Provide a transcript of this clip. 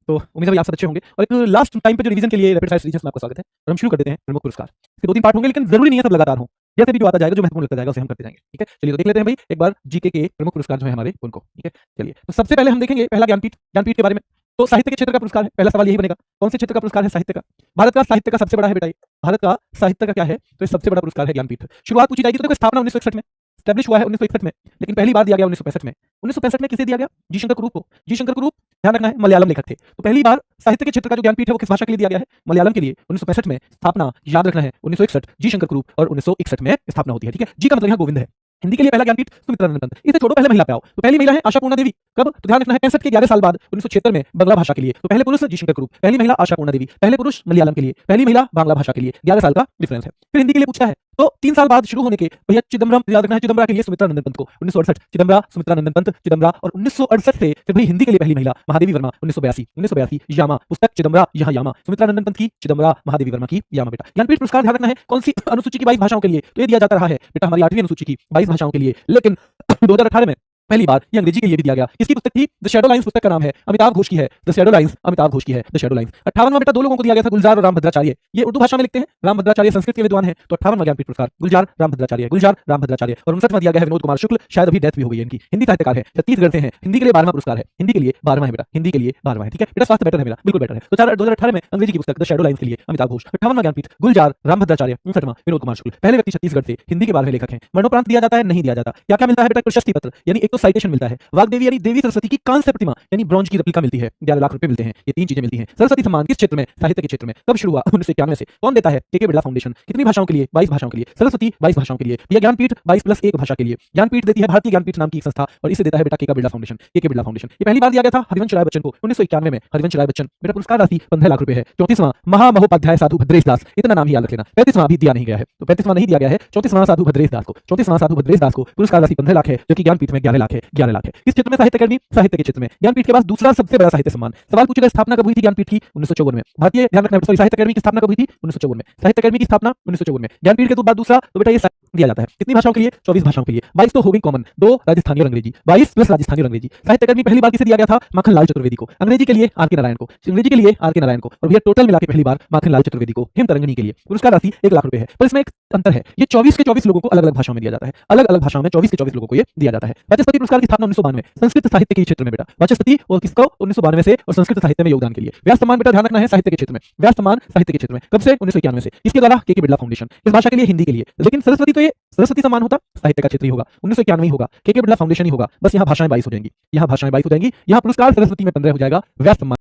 तो उम्मीद है भाई आप सब अच्छे होंगे। और एक लास्ट टाइम पे जो रिवीजन के लिए रैपिड फायर सीरीज में आपका स्वागत है और हम शुरू कर देते हैं प्रमुख पुरस्कार। इसके 2-3 पार्ट होंगे, लेकिन जरूरी नहीं है सब लगातार हो, जैसे भी जो आता जाएगा, जो महत्वपूर्ण लगता जाएगा उसे हम करते जाएंगे। ठीक है, चलिए तो देख लेते हैं भाई एक बार जीके के प्रमुख पुरस्कार जो है हमारे उनको। ठीक है, चलिए तो सबसे पहले हम देखेंगे पहला ज्ञानपीठ। ज्ञानपीठ के बारे में तो साहित्य के क्षेत्र का पुरस्कार है। पहला सवाल यही बनेगा, कौन से क्षेत्र का पुरस्कार है? साहित्य का। भारत का साहित्य का सबसे बड़ा है बेटा, भारत का साहित्य का क्या है? तो सबसे बड़ा पुरस्कार है ज्ञानपीठ। शुरुआत पूछी जाएगी तो देखो, स्थापना 1961 में, स्टैब्लिश हुआ है 1961 में, लेकिन पहली बार दिया गया 1965 में। 1965 में किसे दिया गया? जी शंकर कुरूप को। जी शंकर कुरूप, ध्यान रखना है, मलयालम लेखक थे। तो पहली बार साहित्य के क्षेत्र का जो ज्ञानपीठ है वो किस भाषा के लिए दिया गया है? मलयालम के लिए। 1965 में स्थापना, याद रखना है 1961 जी शंकर कुरूप, और 1961 में स्थापना होती है। ठीक है, जी का मतलब यहाँ गोविंद है। हिंदी के लिए पहला ज्ञानपीठ सुमित्रा नंदन पंत। इसे छोड़ो, पहले महिला पे आओ। तो पहली महिला है आशापूर्णा देवी। कब? तो ध्यान रखना है 65 के 11 साल बाद 1976 में बांग्ला भाषा के लिए। तो पहले पुरुष जी शंकर कुरूप, पहली महिला आशापूर्णा देवी, पहले पुरुष मलयालम के लिए, पहली महिला बांग्ला भाषा के लिए। 11 साल का डिफरेंस है। फिर हिंदी के लिए पूछता है तो 3 साल बाद शुरू होने के भैया चिदम्बरम, याद रखना है चिदम्बरा के लिए सुमित्रा नंदन पंत को 1968, चिदम्बरा सुमित्रा नंदन पंत चिदम्बरा। और 1968 से फिर भाई हिंदी के लिए पहली महिला महादेवी वर्मा 1982 यामा, पुस्तक चिदम्बरा यहाँ यामा, सुमित्रा नंदन पंत की चिदम्बरा, महादेवी वर्मा की यामा। बेटा ज्ञानपीठ पुरस्कार ध्यान रखना है कौन सी अनुसूची की 22 भाषाओं के लिए? तो ये दिया जाता रहा है बेटा हमारी 8वीं अनुसूची की 22 भाषाओं के लिए, लेकिन 2018 में पहली बार ये अंग्रेजी के लिए भी दिया गया। किसकी पुस्तक थी? द शैडो लाइन्स पुस्तक का नाम है, अमिताभ घोष की है। The shadow lines, Amitabh Ghosh की है द शैडो लाइन्स। 58वां बेटा 2 लोगों को दिया गया था, गुलजार और रामभद्राचार्य। ये उर्दू भाषा में लिखते हैं, रामभद्राचार्य संस्कृत के विद्वान है। तो 58वां ज्ञानपीठ पुरस्कार गुलजार रामभद्राचार्य, गुलजार रामभद्राचार्य। और 59वां दिया गया है विनोद कुमार शुक्ल, शायद अभी डेथ भी हो गई है इनकी। हिंदी साहित्यकार है, छत्तीसगढ़ से हैं। हिंदी के लिए 12वां पुरस्कार है, हिंदी के लिए 12वां है बेटा, हिंदी के लिए 12वां है। ठीक है बेटा, स्वास्थ्य बेटर है मेरा, बिल्कुल बेटर है। तो 2018 में अंग्रेजी की पुस्तक द शैडो लाइन्स के लिए अमिताभ घोष। 58वां ज्ञानपीठ गुलजार रामभद्राचार्य, 59वां विनोद कुमार शुक्ल। पहले व्यक्ति छत्तीसगढ़ से, हिंदी के 12वें लेखक हैं। मरणोपरांत दिया जाता है? नहीं दिया जाता। क्या क्या मिलता है बेटा? प्रशस्ति पत्र, यानी एक तो साइटेशन मिलता है। वाग्देवी यानी देवी सरस्वती की कांस्य प्रतिमा यानी ब्रॉन्ज की रेप्लिका मिलती है, 11 लाख रुपए मिलते हैं। ये 3 चीजें मिलती हैं। सरस्वती सम्मान किस क्षेत्र में? साहित्य के क्षेत्र में। कब शुरू हुआ? 1991 से। कौन देता है? के बिरला फाउंडेशन। कितनी भाषाओं के लिए? 22 भाषाओं के लिए। सरस्वती 22 भाषाओं के लिए। यह ज्ञानपीठ 22+1 भाषा के लिए। ज्ञानपीठ देती है भारतीय ज्ञानपीठ नाम की एक संस्था, और इसे देता है बेटा के बिरला फाउंडेशन। के बिरला फाउंडेशन ये पहली बार दिया गया था हरिवंश राय बच्चन को 1991 में। हरिवंश राय बच्चन बेटा, पुरस्कार राशि 15 लाख रुपए है। 34वां महामहोपाध्याय साधु भद्रेश दास, इतना नाम ही याद रख लेना। 35वां अभी दिया नहीं गया है, तो 35वां नहीं दिया गया है। 34वां साधु भद्रेश दास को, 34वां साधु भद्रेश दास को पुरस्कार राशि 15 लाख है, जो कि ज्ञानपीठ में 11 लाख है। 11 लाख है किस क्षेत्र में? साहित्य अकादमी, साहित्य के क्षेत्र में। ज्ञानपीठ के बाद दूसरा सबसे बड़ा साहित्य सम्मान। सवाल पूछेगा स्थापना कब हुई थी ज्ञानपीठ की? 1954 में। भारतीय, ध्यान रखना, सॉरी, साहित्य अकादमी की स्थापना कब हुई थी? 1954 में। साहित्य अकादमी की स्थापना 1954 में। ज्ञानपीठ के बाद दूसरा तो बेटा ये दिया जाता है कितनी भाषाओं के लिए? 24 भाषाओं के लिए। 22 तो हो गई कॉमन, 2 राजस्थानी और अंग्रेजी, 22 प्लस राजस्थानी और अंग्रेजी। साहित्य अकादमी पहली बार किसे दिया गया था? माखनलाल चतुर्वेदी को। अंग्रेजी के लिए आर.के. नारायण को, अंग्रेजी के लिए आर.के. नारायण को। और भैया टोटल मिला के पहली बार माखनलाल चतुर्वेदी को हिमतरंगिणी के लिए। पुरस्कार राशि 1 लाख रुपए है, पर इसमें एक अंतर है, ये 24 के 24 लोगों को अलग अलग भाषाओं में दिया जाता है। अलग अलग भाषाओं में 24 के 24 लोगों को ये दिया जाता है। वाचस्पति पुरस्कार की स्थापना 1992 संस्कृत साहित्य के क्षेत्र में बेटा। वाचस्पति और किसको? 1992 से, और संस्कृत साहित्य में योगदान के लिए। व्यास सम्मान बेटा ध्यान रखना है साहित्य के क्षेत्र में। व्यास सम्मान साहित्य के क्षेत्र में कब से? 1991 से। इसके द्वारा के बिरला फाउंडेशन, इस भाषा के लिए, हिंदी के लिए। लेकिन सरस्वती तो ये सरस्वती सम्मान होता साहित्य का क्षेत्र ही होगा, 1991 ही होगा। के बिरला फाउंडेशन ही होगा। बस यहाँ भाषाएं 22 हो जाएंगी, यहाँ भाषाएं 22 हो जाएंगी। यहाँ पुरस्कार सरस्वती में 15 हो जाएगा, व्यास सम्मान